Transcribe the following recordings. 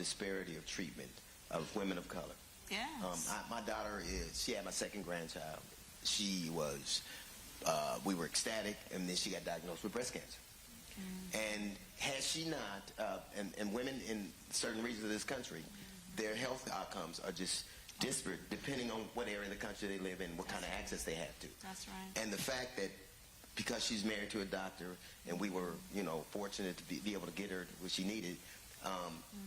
disparity of treatment of women of color. Yes. My daughter she had my second grandchild. She was, we were ecstatic, and then she got diagnosed with breast cancer. And had she not, and women in certain regions of this country, their health outcomes are just disparate depending on what area of the country they live in, what kind of access they have to. That's right. And the fact that because she's married to a doctor, and we were, fortunate to be able to get her what she needed,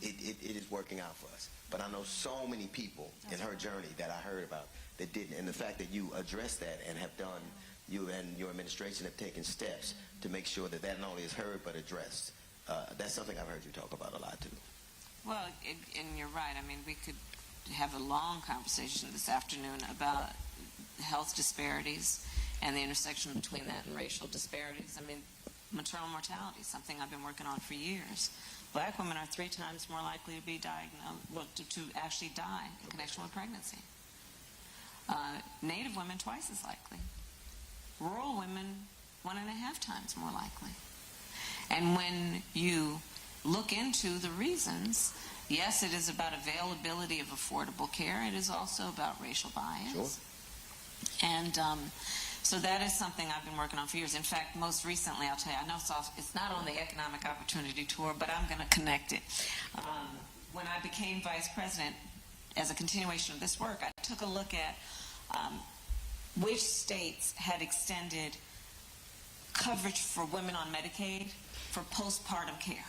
it is working out for us. But I know so many people in her journey that I heard about that didn't. And the fact that you addressed that and have done, you and your administration have taken steps to make sure that that not only is heard but addressed. That's something I've heard you talk about a lot too. Well, and you're right. I mean, we could have a long conversation this afternoon about health disparities and the intersection between that and racial disparities. I mean, maternal mortality is something I've been working on for years. Black women are 3 times more likely to be diagnosed, to actually die in connection with pregnancy. Native women, twice as likely. Rural women, 1.5 times more likely. And when you look into the reasons, yes, it is about availability of affordable care. It is also about racial bias. Sure. And so that is something I've been working on for years. In fact, most recently, I'll tell you, I know it's not on the Economic Opportunity Tour, but I'm going to connect it. When I became vice president, as a continuation of this work, I took a look at which states had extended coverage for women on Medicaid for postpartum care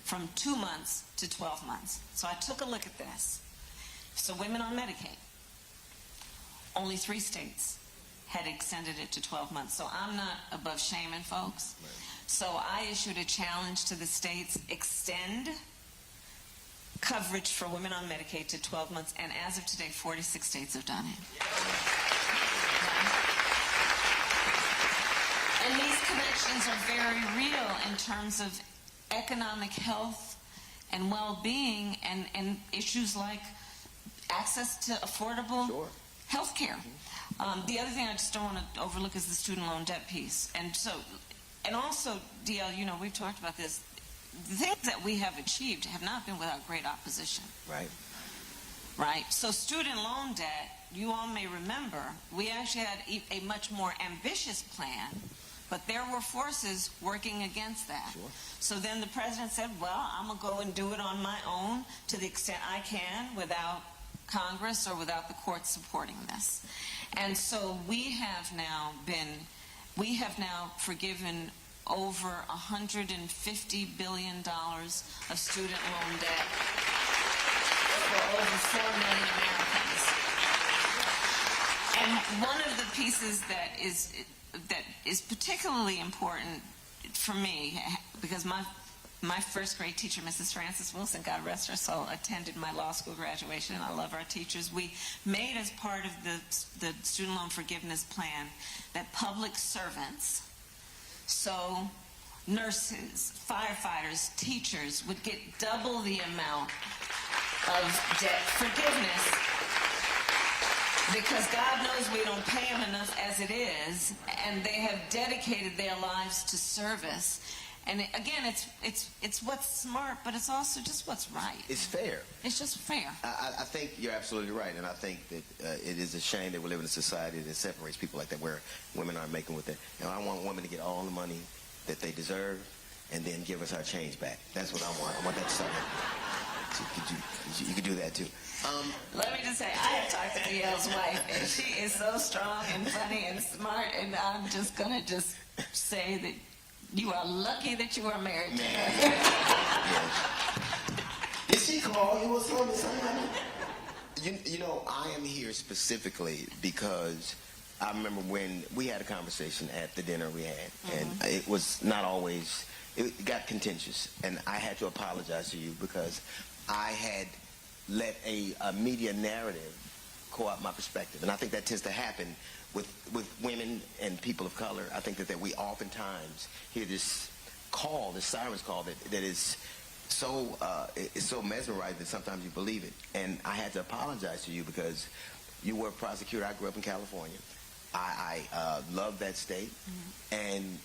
from 2 months to 12 months. So I took a look at this. So women on Medicaid, only 3 states had extended it to 12 months. So I'm not above shaming folks. Right. So I issued a challenge to the states: extend coverage for women on Medicaid to 12 months. And as of today, 46 states have done it. And these connections are very real in terms of economic health and well-being and issues like access to affordable health care. The other thing I just don't want to overlook is the student loan debt piece. And also, DL, we've talked about this. The things that we have achieved have not been without great opposition. Right. Right? So student loan debt, you all may remember, we actually had a much more ambitious plan, but there were forces working against that. Sure. So then the president said, well, I'm going to go and do it on my own to the extent I can without Congress or without the courts supporting this. And so we have now forgiven over $150 billion of student loan debt for over 4 million Americans. And one of the pieces that is particularly important for me, because my first grade teacher, Mrs. Frances Wilson, God rest her soul, attended my law school graduation, and I love our teachers. We made, as part of the student loan forgiveness plan, that public servants, so nurses, firefighters, teachers, would get double the amount of debt forgiveness, because God knows we don't pay them enough as it is, and they have dedicated their lives to service. And again, it's what's smart, but it's also just what's right. It's fair. It's just fair. I think you're absolutely right, and I think that it is a shame that we live in a society that separates people like that, where women aren't making with it. I want women to get all the money that they deserve, and then give us our change back. That's what I want. I want that to start happening. You could do that too. Let me just say, I have talked to DL's wife, and she is so strong and funny and smart, and I'm just gonna say that you are lucky that you are married to her. Yes. Did she call you or something? I am here specifically because I remember when we had a conversation at the dinner we had, and it was not always, it got contentious, and I had to apologize to you because I had let a media narrative co-opt my perspective, and I think that tends to happen with women and people of color. I think that we oftentimes hear this call, this sirens call that is so mesmerizing that sometimes you believe it. And I had to apologize to you because you were a prosecutor. I grew up in California. I love that state, and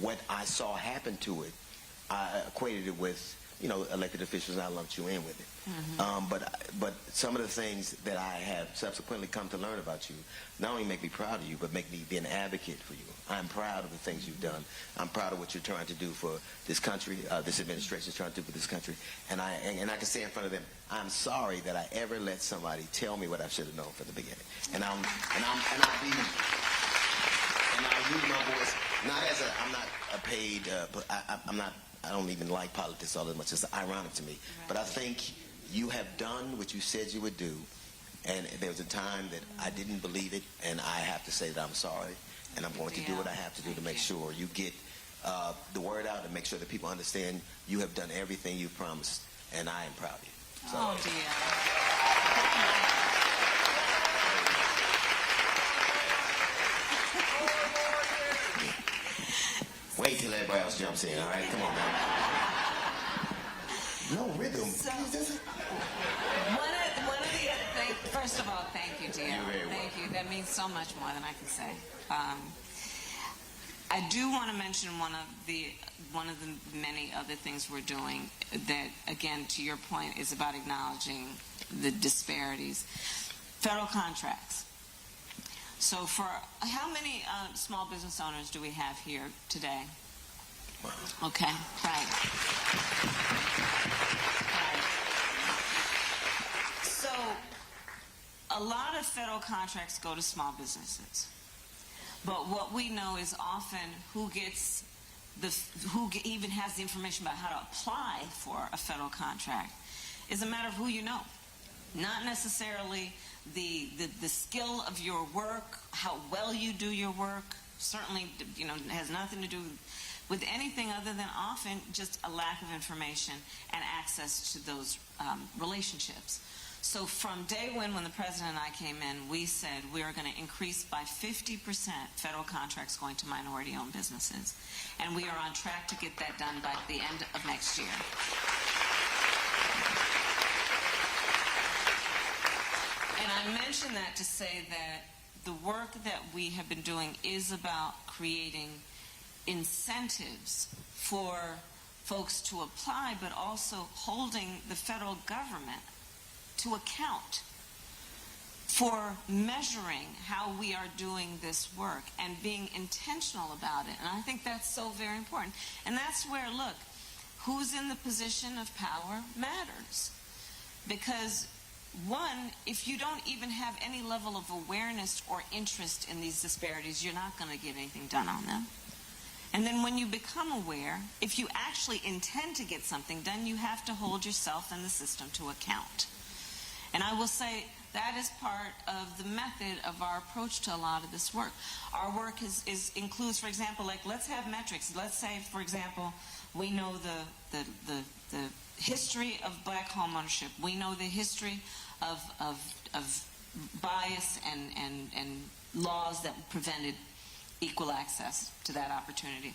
what I saw happen to it, I equated it with elected officials, and I lumped you in with it. But some of the things that I have subsequently come to learn about you not only make me proud of you, but make me be an advocate for you. I'm proud of the things you've done. I'm proud of what you're trying to do for this country, this administration is trying to do for this country. And I can say in front of them, I'm sorry that I ever let somebody tell me what I should have known from the beginning. And I'll use my voice, I'm not a paid, I don't even like politics all that much. It's ironic to me. Right. But I think you have done what you said you would do, and there was a time that I didn't believe it, and I have to say that I'm sorry, and I'm going to do what I have to do to make sure you get the word out and make sure that people understand you have done everything you promised, and I am proud of you. So, oh, dear. Wait till everybody else jumps in, all right? Come on, man. No rhythm. So, one of the other things, first of all, thank you, dear. You're very welcome. Thank you. That means so much more than I can say. I do want to mention one of the many other things we're doing that, again, to your point, is about acknowledging the disparities. Federal contracts. So for how many small business owners do we have here today? Wow. Okay, right. So a lot of federal contracts go to small businesses. But what we know is often who even has the information about how to apply for a federal contract is a matter of who you know. Not necessarily the skill of your work, how well you do your work, certainly has nothing to do with anything other than often just a lack of information and access to those relationships. So from day one, when the president and I came in, we said we are going to increase by 50% federal contracts going to minority-owned businesses. And we are on track to get that done by the end of next year. And I mention that to say that the work that we have been doing is about creating incentives for folks to apply, but also holding the federal government to account for measuring how we are doing this work and being intentional about it. And I think that's so very important. And that's where, look, who's in the position of power matters. Because one, if you don't even have any level of awareness or interest in these disparities, you're not going to get anything done on them. And then when you become aware, if you actually intend to get something done, you have to hold yourself and the system to account. And I will say that is part of the method of our approach to a lot of this work. Our work includes, for example, like let's have metrics. Let's say, for example, we know the history of black homeownership. We know the history of bias and laws that prevented equal access to that opportunity.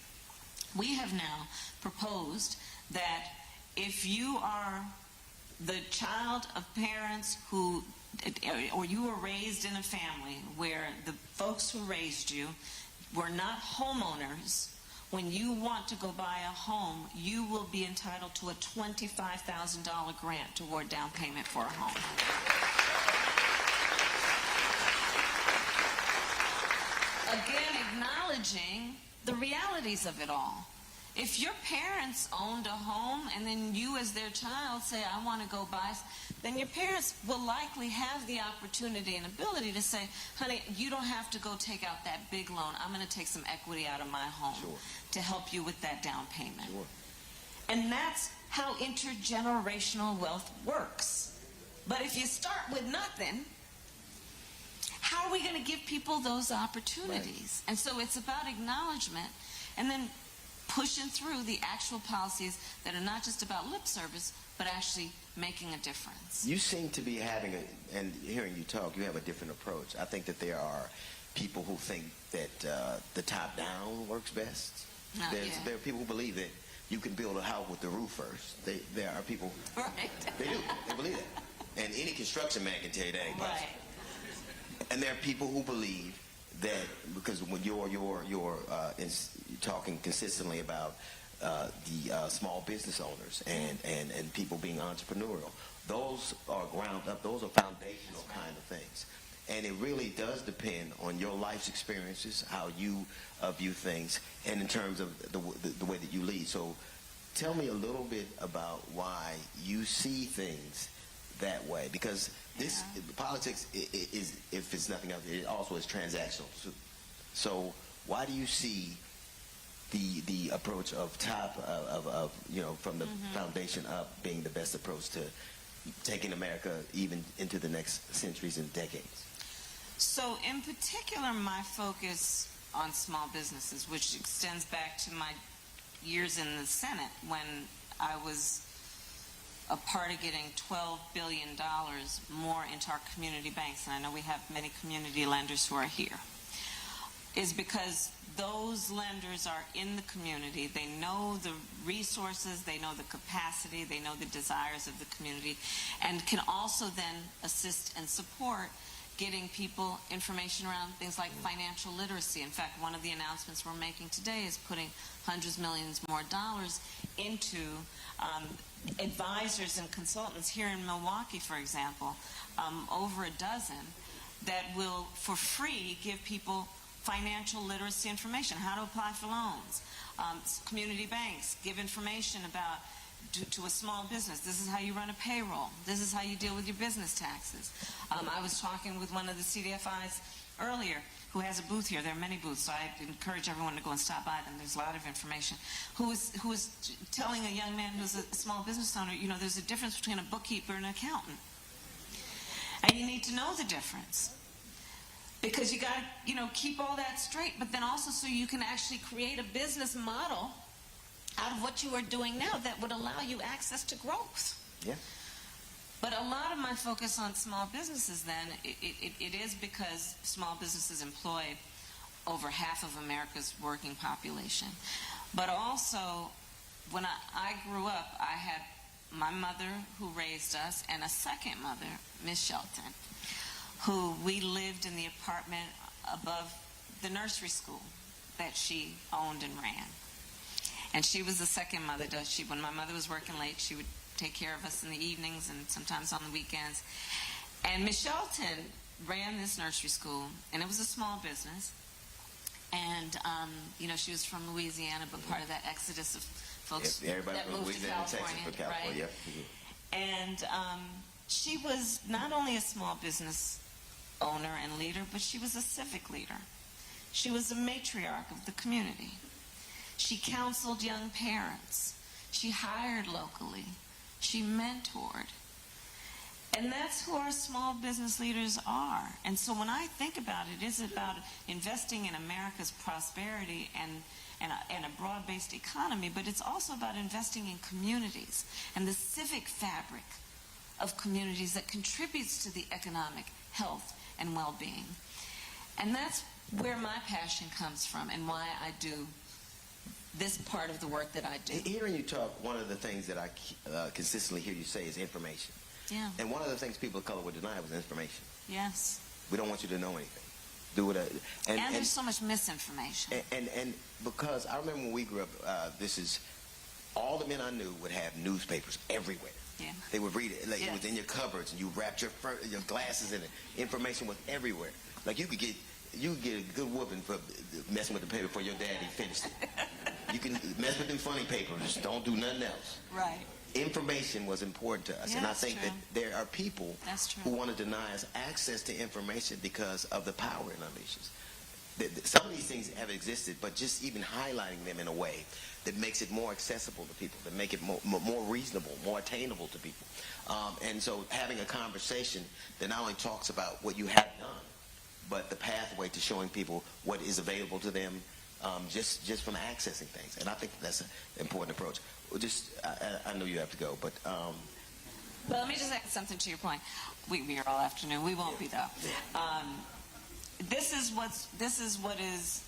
We have now proposed that if you are the child of parents who, or you were raised in a family where the folks who raised you were not homeowners, when you want to go buy a home, you will be entitled to a $25,000 grant toward down payment for a home. Again, acknowledging the realities of it all. If your parents owned a home and then you as their child say, I want to go buy, then your parents will likely have the opportunity and ability to say, honey, you don't have to go take out that big loan. I'm going to take some equity out of my home to help you with that down payment. And that's how intergenerational wealth works. But if you start with nothing, how are we going to give people those opportunities? And so it's about acknowledgement and then pushing through the actual policies that are not just about lip service, but actually making a difference. You seem to be having, and hearing you talk, you have a different approach. I think that there are people who think that the top-down works best. There are people who believe that you can build a house with the roof first. There are people, right. They do, they believe that. And any construction man can tell you that ain't possible. Right. And there are people who believe that because when you're talking consistently about small business owners and people being entrepreneurial. Those are ground up. Those are foundational kind of things. And it really does depend on your life's experiences, how you view things, and in terms of the way that you lead. So tell me a little bit about why you see things that way. Because this politics is, if it's nothing else, it also is transactional. So why do you see the approach of top of from the foundation up being the best approach to taking America even into the next centuries and decades? So in particular, my focus on small businesses, which extends back to my years in the Senate when I was a part of getting $12 billion more into our community banks, and I know we have many community lenders who are here, is because those lenders are in the community. They know the resources, they know the capacity, they know the desires of the community, and can also then assist and support getting people information around things like financial literacy. In fact, one of the announcements we're making today is putting hundreds of millions more dollars into advisors and consultants here in Milwaukee, for example, over a dozen, that will, for free, give people financial literacy information, how to apply for loans. Community banks give information about to a small business. This is how you run a payroll. This is how you deal with your business taxes. I was talking with one of the CDFIs earlier who has a booth here. There are many booths, so I encourage everyone to go and stop by them. There's a lot of information. Who was telling a young man who's a small business owner, there's a difference between a bookkeeper and an accountant. And you need to know the difference. Because you got to, keep all that straight, but then also so you can actually create a business model out of what you are doing now that would allow you access to growth. Yeah. But a lot of my focus on small businesses then, it is because small businesses employ over half of America's working population. But also, when I grew up, I had my mother who raised us and a second mother, Miss Shelton, who we lived in the apartment above the nursery school that she owned and ran. And she was the second mother. When my mother was working late, she would take care of us in the evenings and sometimes on the weekends. And Miss Shelton ran this nursery school, and it was a small business. And, she was from Louisiana, but part of that exodus of folks that moved to California. Right? Yep. And she was not only a small business owner and leader, but she was a civic leader. She was a matriarch of the community. She counseled young parents. She hired locally. She mentored. And that's who our small business leaders are. And so when I think about it, it's about investing in America's prosperity and a broad-based economy, but it's also about investing in communities and the civic fabric of communities that contributes to the economic health and well-being. And that's where my passion comes from and why I do this part of the work that I do. Hearing you talk, one of the things that I consistently hear you say is information. Yeah. And one of the things people of color would deny was information. Yes. We don't want you to know anything. And there's so much misinformation. And because I remember when we grew up, all the men I knew would have newspapers everywhere. Yeah. They would read it. It was in your cupboards, and you wrapped your glasses in it. Information was everywhere. Like you could get a good whooping for messing with the paper before your daddy finished it. You can mess with them funny papers, just don't do nothing else. Right. Information was important to us, Yeah, and I that's think true. that there are people who want to deny us access to information because of the power it unleashes. Some of these things have existed, but just even highlighting them in a way that makes it more accessible to people, that make it more reasonable, more attainable to people. And so having a conversation that not only talks about what you have done, but the pathway to showing people what is available to them just from accessing things. And I think that's an important approach. I know you have to go, but... Well, let me just add something to your point. We are all afternoon. We won't be, though. This is what is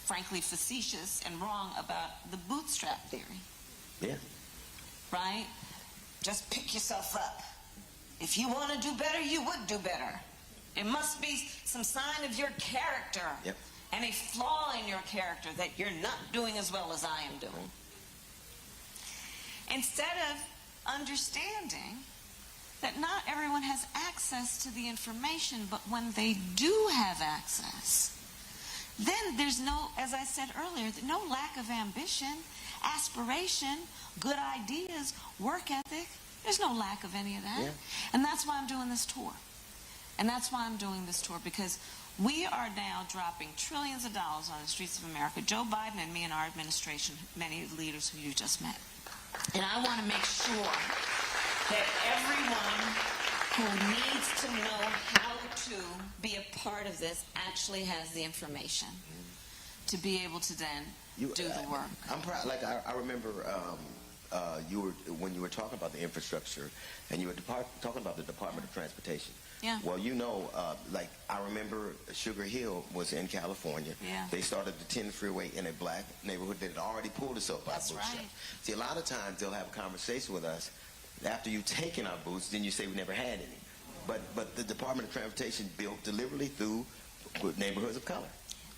frankly facetious and wrong about the Bootstrap Theory. Yeah. Right? Just pick yourself up. If you want to do better, you would do better. It must be some sign of your character. Yep. And a flaw in your character that you're not doing as well as I am doing. instead of understanding that not everyone has access to the information, but when they do have access, then there's no, as I said earlier, no lack of ambition, aspiration, good ideas, work ethic. There's no lack of any of that. Yeah. And that's why I'm doing this tour. And that's why I'm doing this tour, because we are now dropping trillions of dollars on the streets of America. Joe Biden and me and our administration, many of the leaders who you just met. And I want to make sure that everyone who needs to know how to be a part of this actually has the information to be able to then do the work. I'm proud. Like I remember when you were talking about the infrastructure, and you were talking about the Department of Transportation. Yeah. Well, like I remember Sugar Hill was in California. Yeah. They started the 10 freeway in a black neighborhood that had already pulled itself by That's Bootstrap. right. See, a lot of times they'll have a conversation with us after you've taken our boots, then you say we never had any. But the Department of Transportation built deliberately through neighborhoods of color.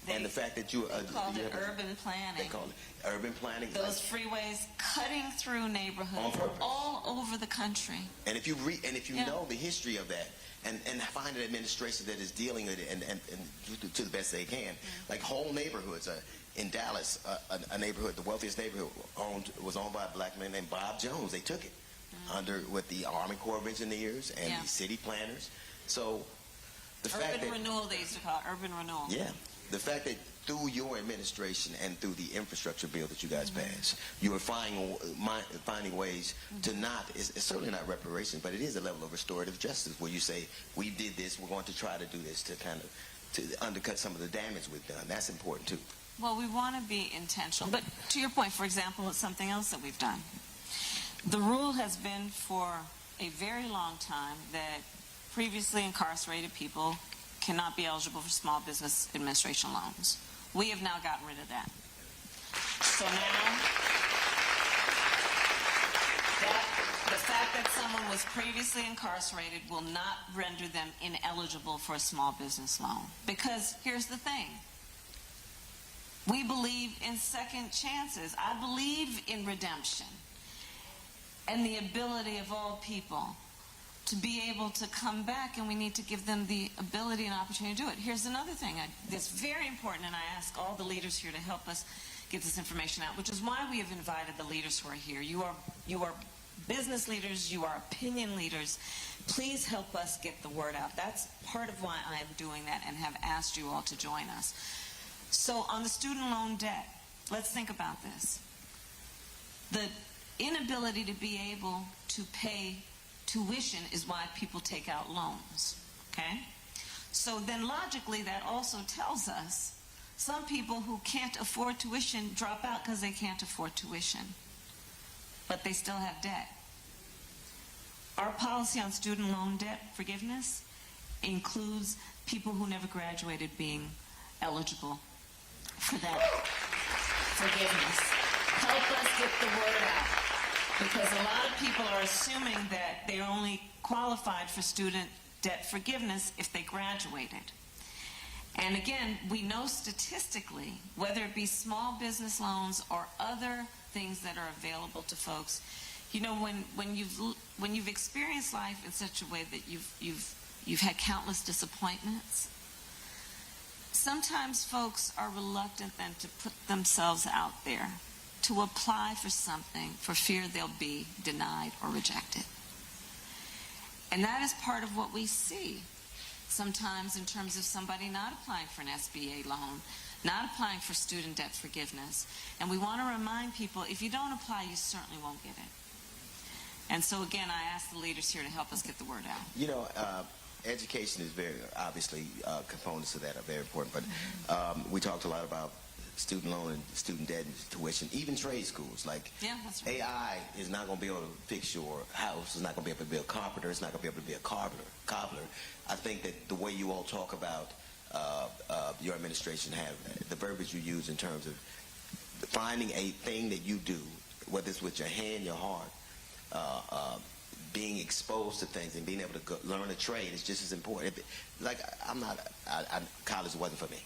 And the fact that They called it urban planning. They call it urban planning. Those freeways cutting through neighborhoods On purpose. all over the country. And if you know the history of that, and find an administration that is dealing with it and to the best they can, like whole neighborhoods. In Dallas, a neighborhood, the wealthiest neighborhood, was owned by a black man named Bob Jones. They took it with the Army Corps of Engineers and the city planners. So the fact that Renewal, they used to call it urban renewal. Yeah. The fact that through your administration and through the infrastructure bill that you guys passed, you are finding ways to it's certainly not reparations, but it is a level of restorative justice where you say, we did this, we're going to try to do this to kind of to undercut some of the damage we've done. That's important too. Well, we want to be intentional. But to your point, for example, it's something else that we've done. The rule has been for a very long time that previously incarcerated people cannot be eligible for small business administration loans. We have now gotten rid of that. So now, the fact that someone was previously incarcerated will not render them ineligible for a small business loan. Because here's the thing. We believe in second chances. I believe in redemption and the ability of all people to be able to come back, and we need to give them the ability and opportunity to do it. Here's another thing that's very important, and I ask all the leaders here to help us get this information out, which is why we have invited the leaders who are here. You are business leaders, you are opinion leaders. Please help us get the word out. That's part of why I am doing that and have asked you all to join us. So on the student loan debt, let's think about this. The inability to be able to pay tuition is why people take out loans, okay? So then logically that also tells us some people who can't afford tuition drop out because they can't afford tuition, but they still have debt. Our policy on student loan debt forgiveness includes people who never graduated being eligible for that forgiveness. Help us get the word out. Because a lot of people are assuming that they're only qualified for student debt forgiveness if they graduated. And again, we know statistically, whether it be small business loans or other things that are available to folks, you know, when you've experienced life in such a way that you've had countless disappointments, sometimes folks are reluctant then to put themselves out there to apply for something for fear they'll be denied or rejected. And that is part of what we see sometimes in terms of somebody not applying for an SBA loan, not applying for student debt forgiveness. And we want to remind people, if you don't apply, you certainly won't get it. And so again, I ask the leaders here to help us get the word out. You know, education is very, obviously, components of that are very important. But we talked a lot about student loan and student debt and tuition, even trade schools. Like, that's right. AI is not going to be able to fix your house. It's not going to be able to be a carpenter. It's not going to be able to be a cobbler. I think that the way you all talk about your administration, have the verbiage you use in terms of finding a thing that you do, whether it's with your hand, your heart, being exposed to things and being able to learn a trade is just as important. Like, college wasn't for me.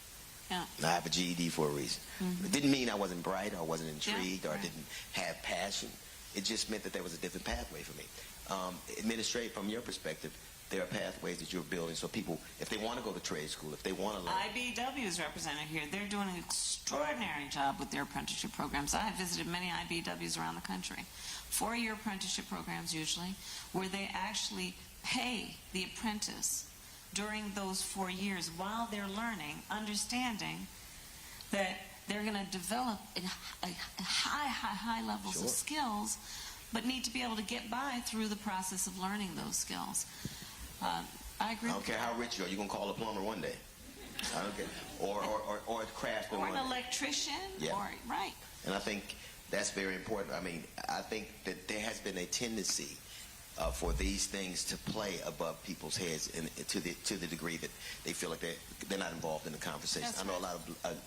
Yeah. I have a GED for a reason. It didn't mean I wasn't bright or wasn't intrigued or right. didn't have passion. It just meant that there was a different pathway for me. Administrate from your perspective, there are pathways that you're building so people, if they want to go to trade school, if they want to learn. IBW is represented here. They're doing an extraordinary job with their apprenticeship programs. I have visited many IBWs around the country. 4-year apprenticeship programs usually, where they actually pay the apprentice during those 4 years while they're learning, understanding that they're going to develop a high levels of skills, but need to be able to get by through the process of learning those skills. I agree. I don't care how rich you are. You're going to call a plumber one day. I don't care. Or a craftsman or one an day. electrician. Yeah. Right. And I think that's very important. I mean, I think that there has been a tendency for these things to play above people's heads to the degree that they feel like they're not involved in the conversation. That's I know right.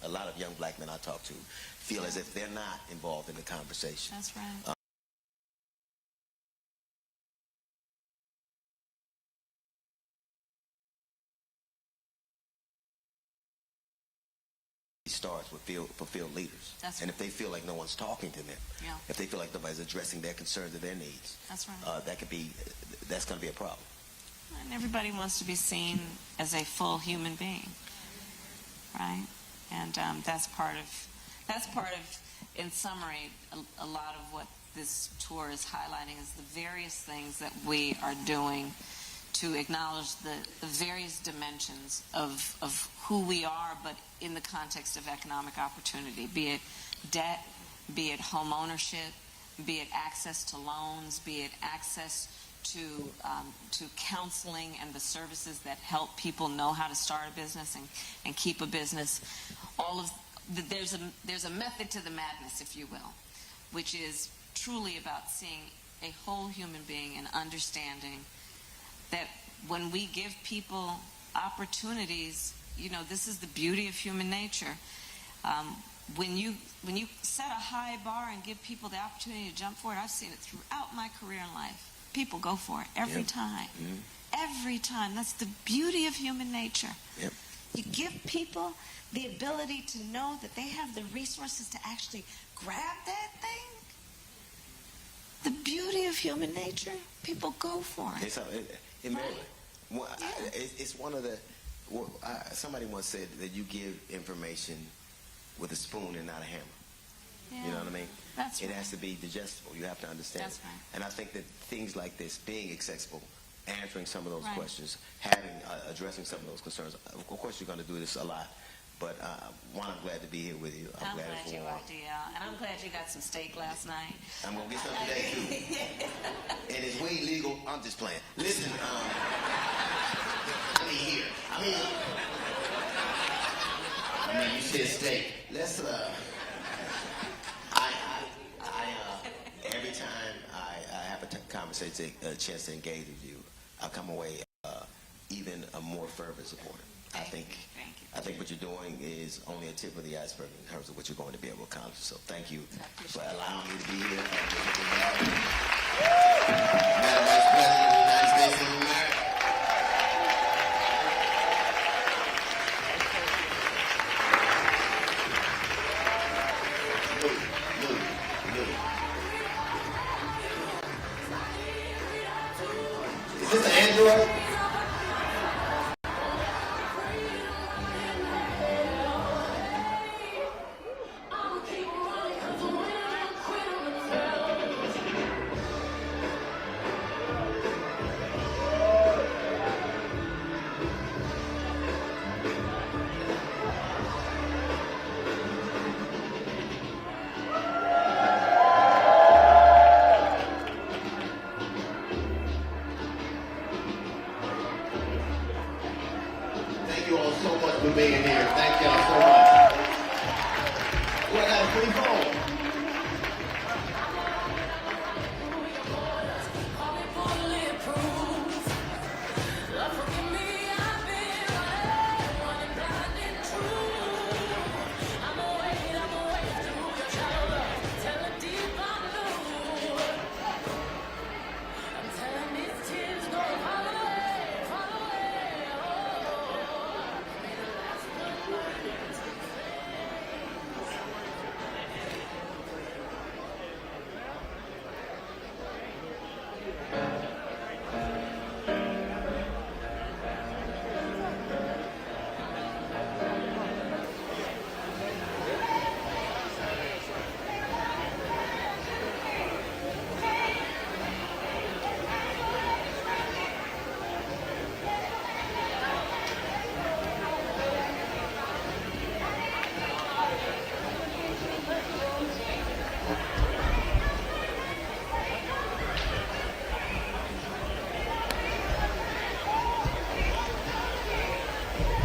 a lot of young black men I talk to feel as if they're not involved in the conversation. That's right. Starts with fulfilled leaders. That's and right. if they feel like no one's talking to them, if they feel like nobody's addressing their concerns or their needs, That's right. That's going to be a problem. And everybody wants to be seen as a full human being, right? And that's part of, in summary, a lot of what this tour is highlighting is the various things that we are doing to acknowledge the various dimensions of who we are, but in the context of economic opportunity, be it debt, be it home ownership, be it access to loans, be it access to counseling and the services that help people know how to start a business and keep a business. There's a method to the madness, if you will, which is truly about seeing a whole human being and understanding that when we give people opportunities, this is the beauty of human nature. When you set a high bar and give people the opportunity to jump for it, I've seen it throughout my career in life. People go for it every time. Mm-hmm. Every time. That's the beauty of human nature. Yep. You give people the ability to know that they have the resources to actually grab that thing. The beauty of human nature, people go for it. It's one of the. Somebody once said that you give information with a spoon and not a hammer. Yeah. You know what I mean? That's right. It has to be digestible. You have to understand. That's right. And I think that things like this, being accessible, answering some of those Right. questions, addressing some of those concerns. Of course, you're going to do this a lot. But I'm glad to be here with you. I'm glad you are, DL. And I'm glad you got some steak last night. I'm going to get some today, too. And it's way legal. I'm just playing. Listen, you said steak. Let's, every time I have a chance to engage with you, I come away even a more fervent supporter. Thank you. I think what you're doing is only a tip of the iceberg in terms of what you're going to be able to accomplish. So thank you for allowing me to be here. Madam Vice President of the United States of America. Is this an Android? Thank you all so much for being here. Thank y'all so much. Well, I got a free phone.